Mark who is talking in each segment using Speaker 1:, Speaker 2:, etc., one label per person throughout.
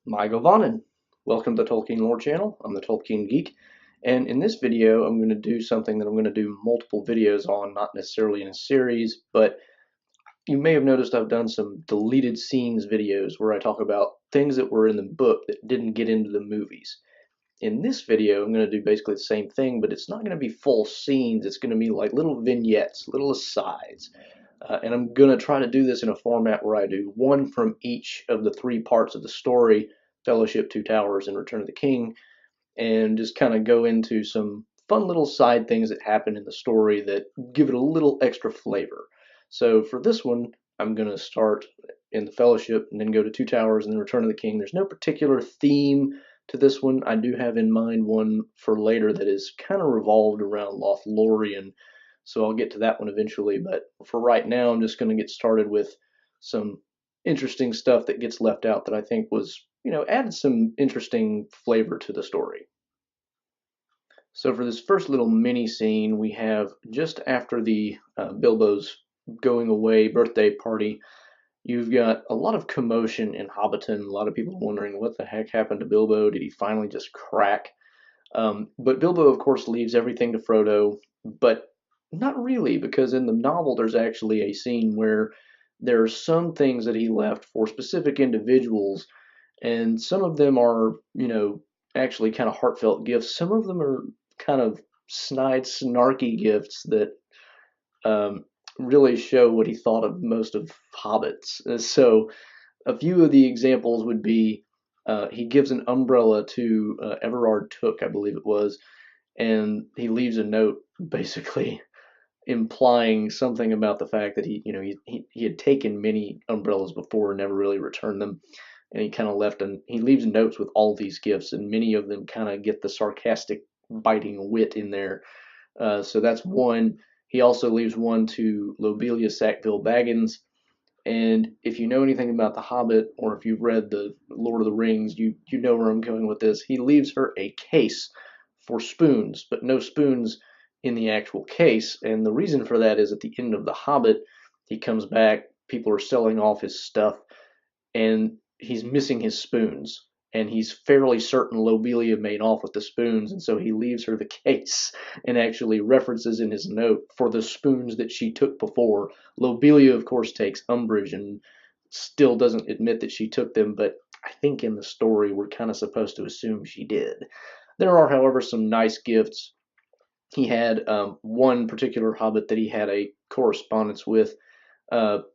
Speaker 1: My Govanen. Welcome to the Tolkien Lore Channel. I'm the Tolkien Geek, and in this video I'm going to do something that I'm going to do multiple videos on, not necessarily in a series, but you may have noticed I've done some deleted scenes videos where I talk about things that were in the book that didn't get into the movies. In this video I'm going to do basically the same thing, but it's not going to be full scenes, it's going to be like little vignettes, little asides. And I'm going to try to do this in a format where I do one from each of the three parts of the story: Fellowship, Two Towers, and Return of the King, and just kind of go into some fun little side things that happen in the story that give it a little extra flavor. So for this one, I'm going to start in the Fellowship and then go to Two Towers and then Return of the King. There's no particular theme to this one. I do have in mind one for later that is kind of revolved around Lothlorien, so I'll get to that one eventually. But for right now, I'm just going to get started with some interesting stuff that gets left out that I think was, added some interesting flavor to the story. So for this first little mini scene, we have just after the Bilbo's going away birthday party, you've got a lot of commotion in Hobbiton. A lot of people wondering what the heck happened to Bilbo. Did he finally just crack? But Bilbo, of course, leaves everything to Frodo, but not really, because in the novel there's actually a scene where there are some things that he left for specific individuals, and some of them are, actually kind of heartfelt gifts. Some of them are kind of snide, snarky gifts that um, really show what he thought of most of hobbits. So a few of the examples would be he gives an umbrella to Everard Took, I believe it was, and he leaves a note basically implying something about the fact that he had taken many umbrellas before and never really returned them, and he kind of left, and he leaves notes with all these gifts, and many of them kind of get the sarcastic, biting wit in there. So that's one. He also leaves one to Lobelia Sackville Baggins, and if you know anything about The Hobbit, or if you've read the Lord of the Rings, you know where I'm going with this. He leaves her a case for spoons, but no spoons in the actual case. And the reason for that is at the end of The Hobbit, he comes back, people are selling off his stuff, and he's missing his spoons. And he's fairly certain Lobelia made off with the spoons, and so he leaves her the case and actually references in his note for the spoons that she took before. Lobelia, of course, takes umbrage and still doesn't admit that she took them, but I think in the story we're kind of supposed to assume she did. There are, however, some nice gifts. He had one particular hobbit that he had a correspondence with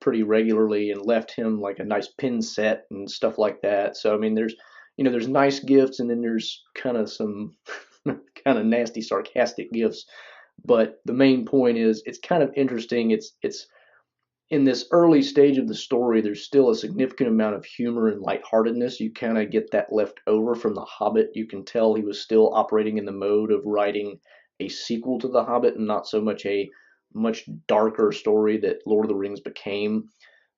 Speaker 1: pretty regularly and left him like a nice pin set and stuff like that. So I mean, there's nice gifts, and then there's kind of some kind of nasty, sarcastic gifts. But the main point is it's kind of interesting. It's in this early stage of the story, there's still a significant amount of humor and lightheartedness. You kind of get that left over from The Hobbit. You can tell he was still operating in the mode of writing a sequel to The Hobbit and not so much a much darker story that Lord of the Rings became.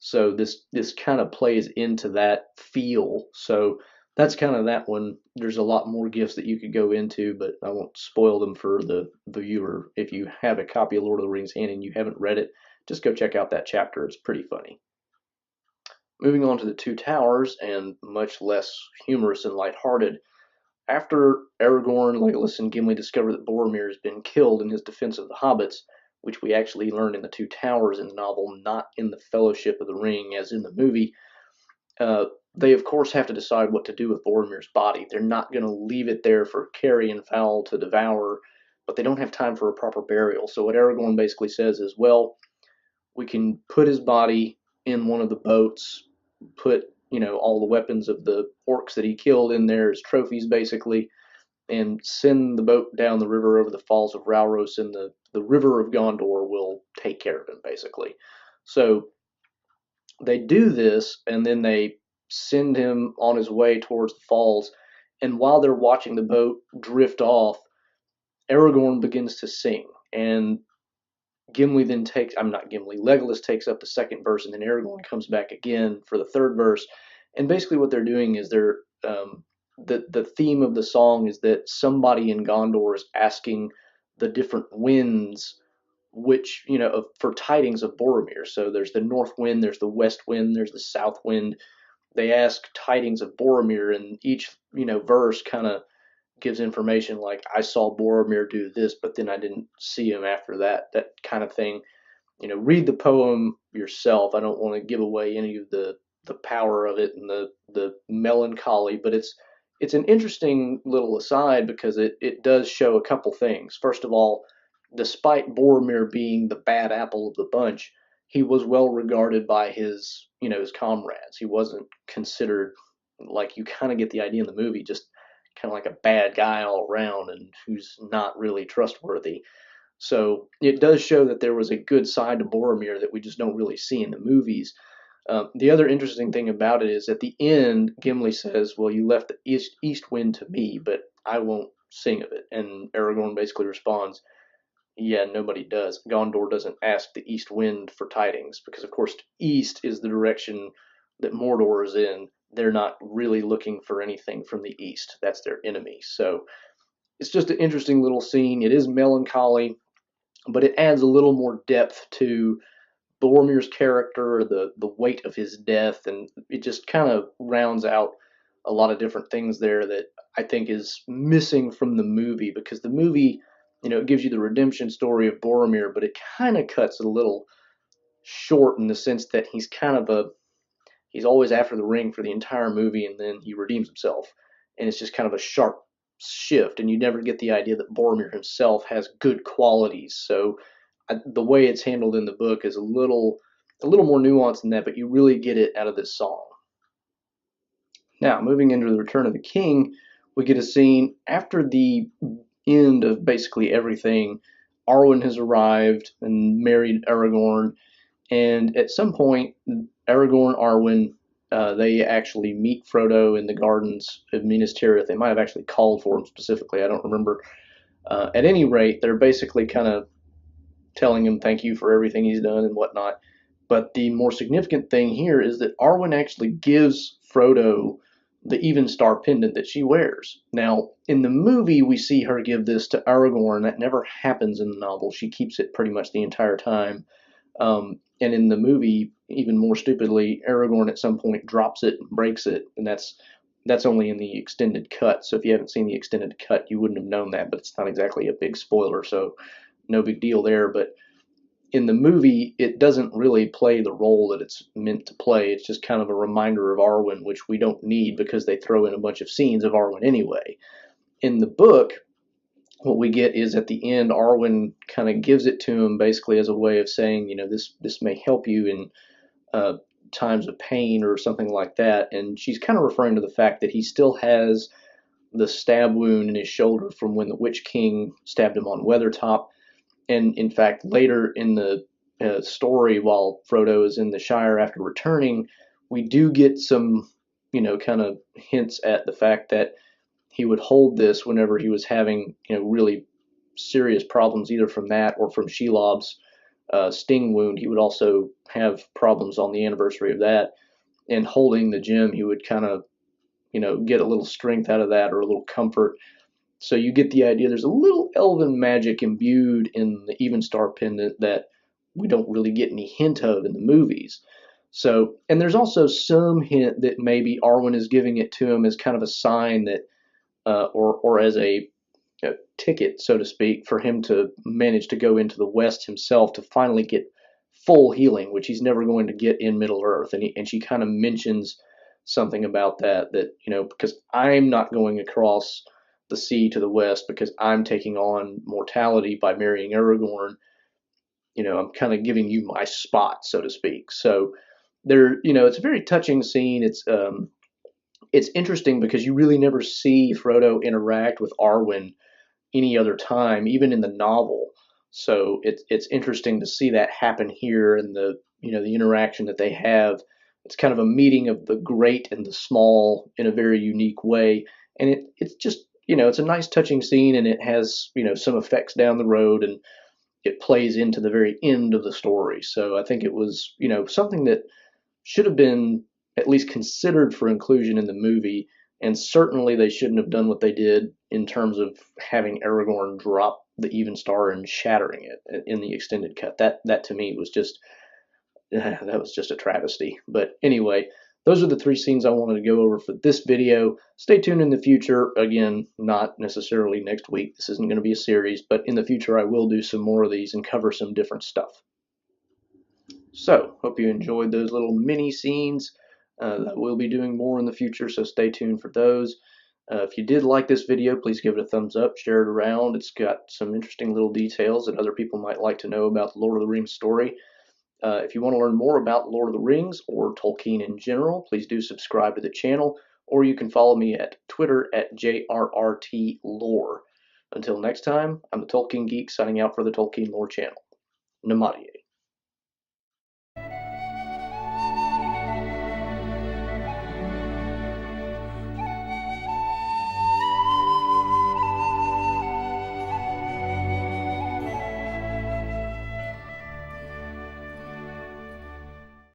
Speaker 1: So this kind of plays into that feel. So that's kind of that one. There's a lot more gifts that you could go into, but I won't spoil them for the viewer. If you have a copy of Lord of the Rings and you haven't read it, just go check out that chapter. It's pretty funny. Moving on to the Two Towers, and much less humorous and lighthearted. After Aragorn, Legolas, and Gimli discover that Boromir has been killed in his defense of the hobbits, which we actually learned in the Two Towers in the novel, not in the Fellowship of the Ring as in the movie, they of course have to decide what to do with Boromir's body. They're not going to leave it there for carrion fowl to devour, but they don't have time for a proper burial. So what Aragorn basically says is, well, we can put his body in one of the boats, put all the weapons of the orcs that he killed in there as trophies basically, and send the boat down the river over the falls of Rauros, and the river of Gondor will take care of him basically. So they do this, and then they send him on his way towards the falls, and while they're watching the boat drift off, Aragorn begins to sing, and Gimli then takes, I'm not Gimli, Legolas takes up the second verse, and then Aragorn comes back again for the third verse. And basically what they're doing is the theme of the song is that somebody in Gondor is asking the different winds which, for tidings of Boromir. So there's the north wind, there's the west wind, there's the south wind. they ask tidings of Boromir, and each verse kind of gives information like I saw Boromir do this, but then I didn't see him after that. That kind of thing. Read the poem yourself. I don't want to give away any of the power of it and the melancholy, but it's an interesting little aside because it does show a couple things. First of all, despite Boromir being the bad apple of the bunch, he was well regarded by his comrades. He wasn't considered, like you kind of get the idea in the movie, just kind of like a bad guy all around and who's not really trustworthy. So it does show that there was a good side to Boromir that we just don't really see in the movies. The other interesting thing about it is at the end, Gimli says, "Well, you left the east wind to me, but I won't sing of it." And Aragorn basically responds, "Yeah, nobody does. Gondor doesn't ask the east wind for tidings because, of course, east is the direction that Mordor is in. They're not really looking for anything from the east. That's their enemy." So it's just an interesting little scene. It is melancholy, but it adds a little more depth to Boromir's character, the weight of his death, and it just kind of rounds out a lot of different things there that I think is missing from the movie because the movie, it gives you the redemption story of Boromir, but it kind of cuts it a little short in the sense that he's always after the ring for the entire movie and then he redeems himself. And it's just kind of a sharp shift, and you never get the idea that Boromir himself has good qualities. So the way it's handled in the book is a little more nuanced than that, but you really get it out of this song. Now, moving into the Return of the King, we get a scene after the end of basically everything. Arwen has arrived and married Aragorn, and at some point, Aragorn, Arwen, they actually meet Frodo in the gardens of Minas Tirith. They might have actually called for him specifically. I don't remember. At any rate, they're basically kind of telling him thank you for everything he's done and whatnot. But the more significant thing here is that Arwen actually gives Frodo the Evenstar pendant that she wears. Now, in the movie, we see her give this to Aragorn. That never happens in the novel. She keeps it pretty much the entire time. And in the movie, even more stupidly, Aragorn at some point drops it and breaks it, and that's only in the extended cut. So if you haven't seen the extended cut, you wouldn't have known that, but it's not exactly a big spoiler, so no big deal there. But in the movie, it doesn't really play the role that it's meant to play. It's just kind of a reminder of Arwen, which we don't need because they throw in a bunch of scenes of Arwen anyway. In the book, what we get is at the end, Arwen kind of gives it to him basically as a way of saying, this may help you in times of pain or something like that. And she's kind of referring to the fact that he still has the stab wound in his shoulder from when the Witch King stabbed him on Weathertop. And in fact, later in the story, while Frodo is in the Shire after returning, we do get some, kind of hints at the fact that he would hold this whenever he was having, really serious problems, either from that or from Shelob's sting wound. He would also have problems on the anniversary of that. And holding the gem, he would kind of, get a little strength out of that or a little comfort. So you get the idea. There's a little elven magic imbued in the Evenstar pendant that we don't really get any hint of in the movies. So, and there's also some hint that maybe Arwen is giving it to him as kind of a sign that, or as a ticket, so to speak, for him to manage to go into the West himself to finally get full healing, which he's never going to get in Middle Earth. And she kind of mentions something about that, because I'm not going across the sea to the West because I'm taking on mortality by marrying Aragorn. I'm kind of giving you my spot, so to speak. So there, it's a very touching scene. It's interesting because you really never see Frodo interact with Arwen any other time, even in the novel. So it's interesting to see that happen here, and the interaction that they have. It's kind of a meeting of the great and the small in a very unique way, and it's just it's a nice touching scene, and it has some effects down the road, and it plays into the very end of the story. So I think it was something that should have been at least considered for inclusion in the movie, and certainly they shouldn't have done what they did in terms of having Aragorn drop the Evenstar and shattering it in the extended cut. That to me was just that was just a travesty. But anyway, those are the 3 scenes I wanted to go over for this video. Stay tuned in the future. Again, not necessarily next week. This isn't going to be a series, but in the future I will do some more of these and cover some different stuff. So, hope you enjoyed those little mini scenes. That we'll be doing more in the future, so stay tuned for those. If you did like this video, please give it a thumbs up, share it around. It's got some interesting little details that other people might like to know about the Lord of the Rings story. If you want to learn more about Lord of the Rings or Tolkien in general, please do subscribe to the channel, or you can follow me at Twitter at JRRTLore. Until next time, I'm the Tolkien Geek signing out for the Tolkien Lore channel. Namaste.